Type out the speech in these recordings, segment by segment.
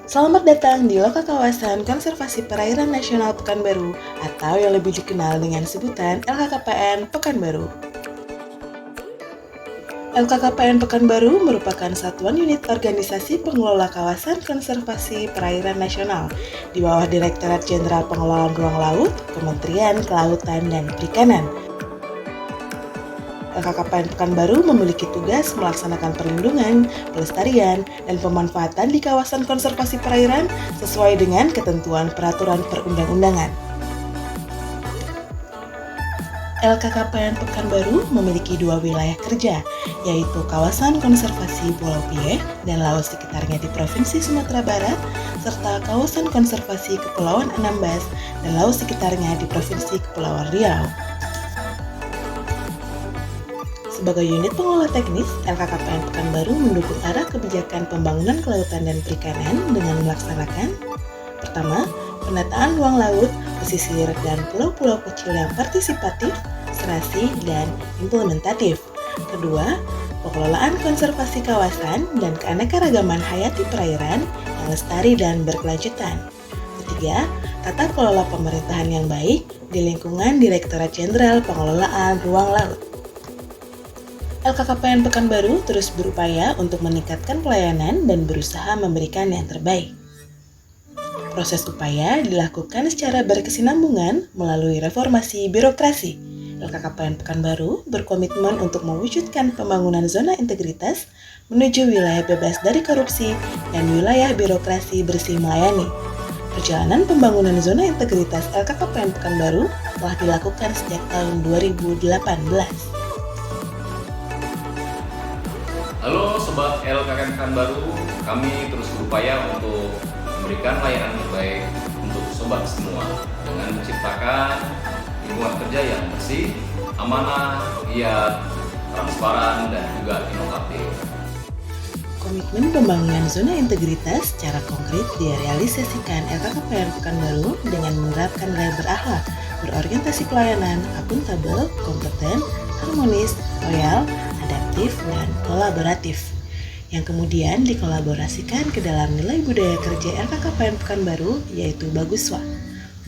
Selamat datang di Loka Kawasan Konservasi Perairan Nasional Pekanbaru atau yang lebih dikenal dengan sebutan LKKPN Pekanbaru. LKKPN Pekanbaru merupakan satuan unit organisasi pengelola kawasan konservasi perairan nasional di bawah Direktorat Jenderal Pengelolaan Ruang Laut, Kementerian Kelautan dan Perikanan. LKKPN Pekanbaru memiliki tugas melaksanakan perlindungan, pelestarian, dan pemanfaatan di kawasan konservasi perairan sesuai dengan ketentuan peraturan perundang-undangan. LKKPN Pekanbaru memiliki dua wilayah kerja, yaitu kawasan konservasi Pulau Pie dan laut sekitarnya di Provinsi Sumatera Barat, serta kawasan konservasi Kepulauan Anambas dan laut sekitarnya di Provinsi Kepulauan Riau. Sebagai unit pengelola teknis, LKKPN Pekanbaru mendukung arah kebijakan pembangunan kelautan dan perikanan dengan melaksanakan: pertama, penataan ruang laut, pesisir, dan pulau-pulau kecil yang partisipatif, serasi, dan implementatif. Kedua, pengelolaan konservasi kawasan dan keanekaragaman hayati perairan yang lestari dan berkelanjutan. Ketiga, tata kelola pemerintahan yang baik di lingkungan Direktorat Jenderal Pengelolaan Ruang Laut. LKKPN Pekanbaru terus berupaya untuk meningkatkan pelayanan dan berusaha memberikan yang terbaik. Proses upaya dilakukan secara berkesinambungan melalui reformasi birokrasi. LKKPN Pekanbaru berkomitmen untuk mewujudkan pembangunan zona integritas menuju wilayah bebas dari korupsi dan wilayah birokrasi bersih melayani. Perjalanan pembangunan zona integritas LKKPN Pekanbaru telah dilakukan sejak tahun 2018. Halo Sobat LKKPN Pekanbaru, kami terus berupaya untuk memberikan layanan terbaik untuk Sobat semua dengan menciptakan lingkungan kerja yang bersih, amanah, giat, transparan, dan juga inovatif. Komitmen pembangunan zona integritas secara konkret direalisasikan LKKPN Pekanbaru dengan menerapkan gaya berakhlak, berorientasi pelayanan, akuntabel, kompeten, harmonis, loyal, adaptif, dan kolaboratif, yang kemudian dikolaborasikan ke dalam nilai budaya kerja LKKPN Pekanbaru, yaitu Baguswa,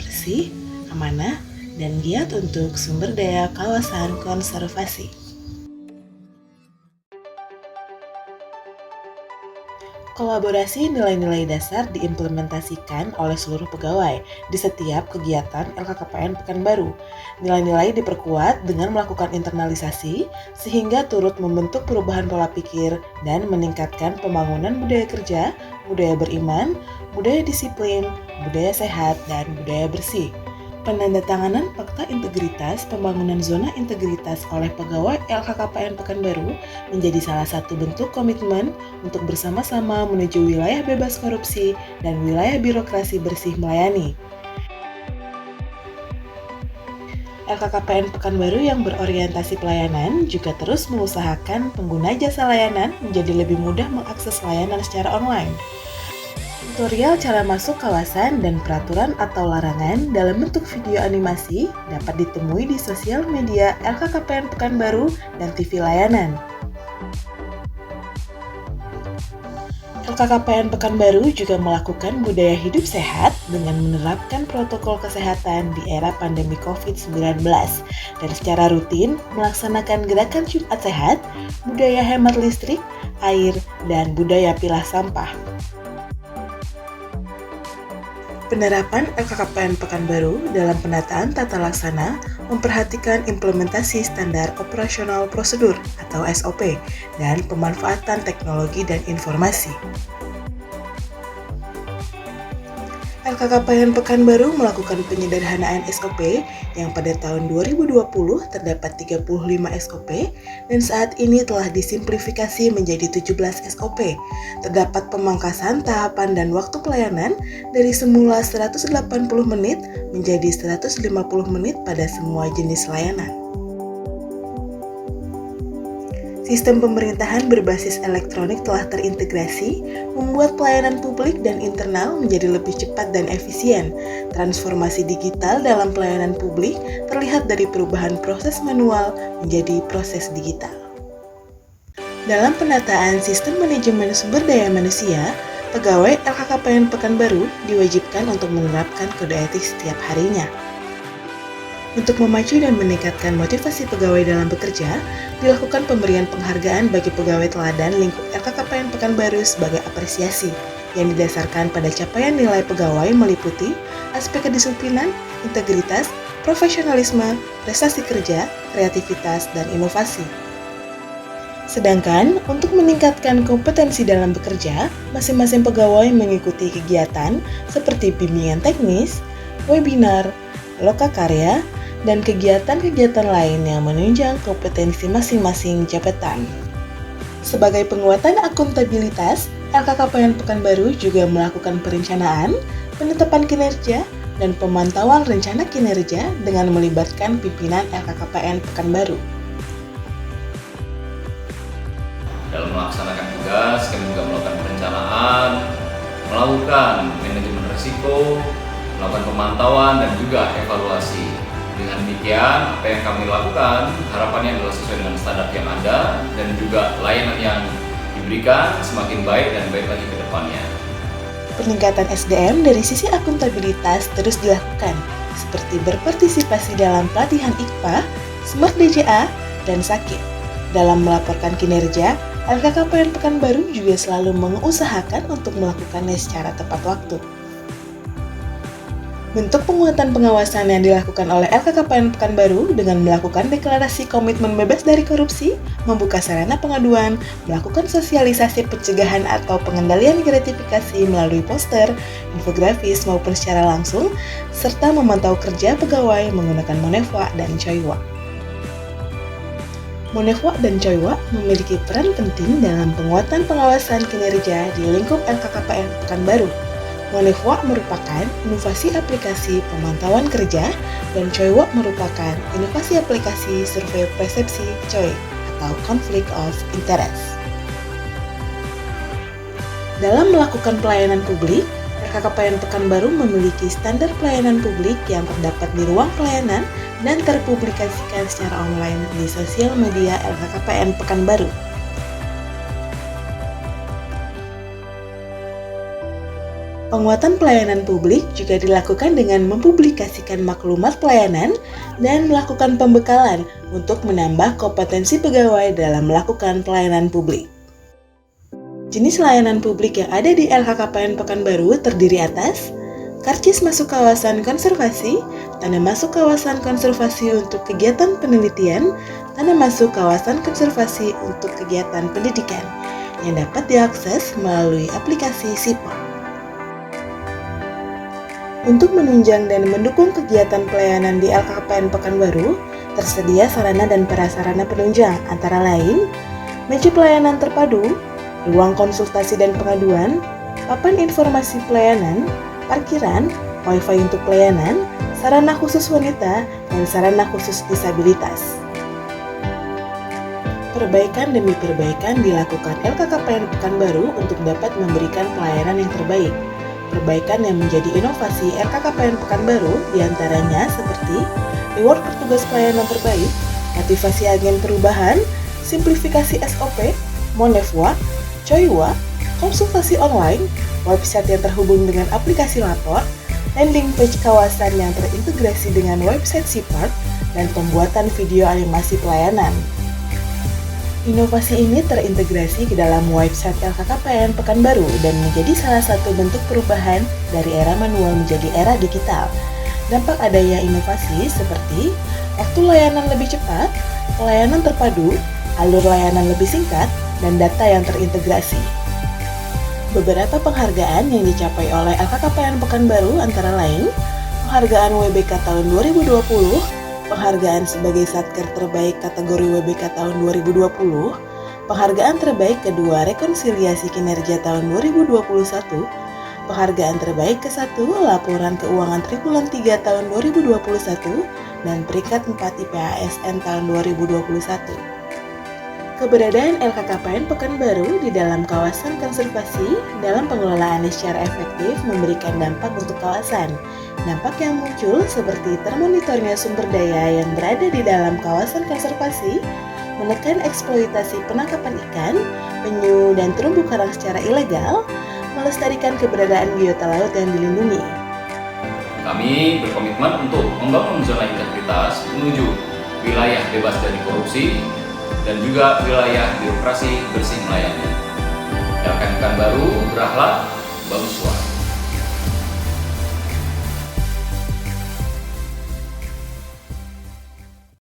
bersih, amanah, dan giat untuk sumber daya kawasan konservasi. Kolaborasi nilai-nilai dasar diimplementasikan oleh seluruh pegawai di setiap kegiatan LKKPN Pekanbaru. Nilai-nilai diperkuat dengan melakukan internalisasi sehingga turut membentuk perubahan pola pikir dan meningkatkan pembangunan budaya kerja, budaya beriman, budaya disiplin, budaya sehat, dan budaya bersih. Penandatanganan Fakta Integritas Pembangunan Zona Integritas oleh pegawai LKKPN Pekanbaru menjadi salah satu bentuk komitmen untuk bersama-sama menuju wilayah bebas korupsi dan wilayah birokrasi bersih melayani. LKKPN Pekanbaru yang berorientasi pelayanan juga terus mengusahakan pengguna jasa layanan menjadi lebih mudah mengakses layanan secara online. Tutorial cara masuk kawasan dan peraturan atau larangan dalam bentuk video animasi dapat ditemui di sosial media LKKPN Pekanbaru dan TV layanan. LKKPN Pekanbaru juga melakukan budaya hidup sehat dengan menerapkan protokol kesehatan di era pandemi COVID-19 dan secara rutin melaksanakan gerakan Jumat Sehat, budaya hemat listrik, air, dan budaya pilah sampah. Penerapan LKKPN Pekanbaru dalam penataan tata laksana memperhatikan implementasi standar operasional prosedur atau SOP dan pemanfaatan teknologi dan informasi. LKKPN Pekanbaru melakukan penyederhanaan SOP yang pada tahun 2020 terdapat 35 SOP dan saat ini telah disimplifikasi menjadi 17 SOP. Terdapat pemangkasan tahapan dan waktu pelayanan dari semula 180 menit menjadi 150 menit pada semua jenis layanan. Sistem pemerintahan berbasis elektronik telah terintegrasi, membuat pelayanan publik dan internal menjadi lebih cepat dan efisien. Transformasi digital dalam pelayanan publik terlihat dari perubahan proses manual menjadi proses digital. Dalam penataan sistem manajemen sumber daya manusia, Pegawai LHKPN Pekanbaru diwajibkan untuk menerapkan kode etik setiap harinya. Untuk memacu dan meningkatkan motivasi pegawai dalam bekerja, dilakukan pemberian penghargaan bagi pegawai teladan lingkup LHKPN Pekanbaru sebagai apresiasi, yang didasarkan pada capaian nilai pegawai meliputi aspek kedisiplinan, integritas, profesionalisme, prestasi kerja, kreativitas, dan inovasi. Sedangkan untuk meningkatkan kompetensi dalam bekerja, masing-masing pegawai mengikuti kegiatan seperti bimbingan teknis, webinar, lokakarya, dan kegiatan-kegiatan lain yang menunjang kompetensi masing-masing jabatan. Sebagai penguatan akuntabilitas, LKKPN Pekanbaru juga melakukan perencanaan, penetapan kinerja, dan pemantauan rencana kinerja dengan melibatkan pimpinan LKKPN Pekanbaru. Dalam melaksanakan tugas, kami juga melakukan perencanaan, melakukan manajemen risiko, melakukan pemantauan, dan juga evaluasi. Dengan demikian, apa yang kami lakukan, harapannya adalah sesuai dengan standar yang ada, dan juga layanan yang diberikan semakin baik dan baik lagi ke depannya. Peningkatan SDM dari sisi akuntabilitas terus dilakukan, seperti berpartisipasi dalam pelatihan IKPA, Smart DJA, dan Sakit. Dalam melaporkan kinerja, LKKPN Pekanbaru juga selalu mengusahakan untuk melakukannya secara tepat waktu. Bentuk penguatan pengawasan yang dilakukan oleh LKKPN Pekanbaru dengan melakukan deklarasi komitmen bebas dari korupsi, membuka sarana pengaduan, melakukan sosialisasi pencegahan atau pengendalian gratifikasi melalui poster, infografis maupun secara langsung, serta memantau kerja pegawai menggunakan Monefwa dan Choiwa. Monefwa dan Choiwa memiliki peran penting dalam penguatan pengawasan kinerja di lingkup LKKPN Pekanbaru. Monefwa merupakan inovasi aplikasi pemantauan kerja dan Choiwa merupakan inovasi aplikasi survei persepsi COI atau Conflict of Interest. Dalam melakukan pelayanan publik, LKKPN Pekanbaru memiliki standar pelayanan publik yang terdapat di ruang pelayanan dan terpublikasikan secara online di sosial media LKKPN Pekanbaru. Penguatan pelayanan publik juga dilakukan dengan mempublikasikan maklumat pelayanan dan melakukan pembekalan untuk menambah kompetensi pegawai dalam melakukan pelayanan publik. Jenis layanan publik yang ada di LHKPN Pekanbaru terdiri atas karcis masuk kawasan konservasi, tanda masuk kawasan konservasi untuk kegiatan penelitian, tanda masuk kawasan konservasi untuk kegiatan pendidikan, yang dapat diakses melalui aplikasi SIPOT. Untuk menunjang dan mendukung kegiatan pelayanan di LKKPN Pekanbaru, tersedia sarana dan prasarana penunjang antara lain meja pelayanan terpadu, ruang konsultasi dan pengaduan, papan informasi pelayanan, parkiran, wifi untuk pelayanan, sarana khusus wanita, dan sarana khusus disabilitas. Perbaikan demi perbaikan dilakukan LKKPN Pekanbaru untuk dapat memberikan pelayanan yang terbaik. Perbaikan yang menjadi inovasi LKKPN Pekanbaru diantaranya seperti reward petugas pelayanan terbaik, motivasi agen perubahan, simplifikasi SOP, Monefwa, Choiwa, konsultasi online, website yang terhubung dengan aplikasi lapor, landing page kawasan yang terintegrasi dengan website SIPOT, dan pembuatan video animasi pelayanan. Inovasi ini terintegrasi ke dalam website LKKPN Pekanbaru dan menjadi salah satu bentuk perubahan dari era manual menjadi era digital. Dampak adanya inovasi seperti waktu layanan lebih cepat, pelayanan terpadu, alur layanan lebih singkat, dan data yang terintegrasi. Beberapa penghargaan yang dicapai oleh LKKPN Pekanbaru antara lain penghargaan WBK tahun 2020, penghargaan sebagai Satker terbaik kategori WBK tahun 2020, penghargaan terbaik kedua rekonsiliasi kinerja tahun 2021, penghargaan terbaik ke-1 laporan keuangan triwulan 3 tahun 2021, dan peringkat 4 IPASN tahun 2021. Keberadaan LKKPN Pekanbaru di dalam kawasan konservasi dalam pengelolaannya secara efektif memberikan dampak untuk kawasan. Dampak yang muncul seperti termonitornya sumber daya yang berada di dalam kawasan konservasi, menekan eksploitasi penangkapan ikan, penyu, dan terumbu karang secara ilegal, melestarikan keberadaan biota laut yang dilindungi. Kami berkomitmen untuk membangun zona integritas menuju wilayah bebas dari korupsi dan juga wilayah birokrasi bersih melayani. LKM Pekanbaru berakhlak, bagus suara.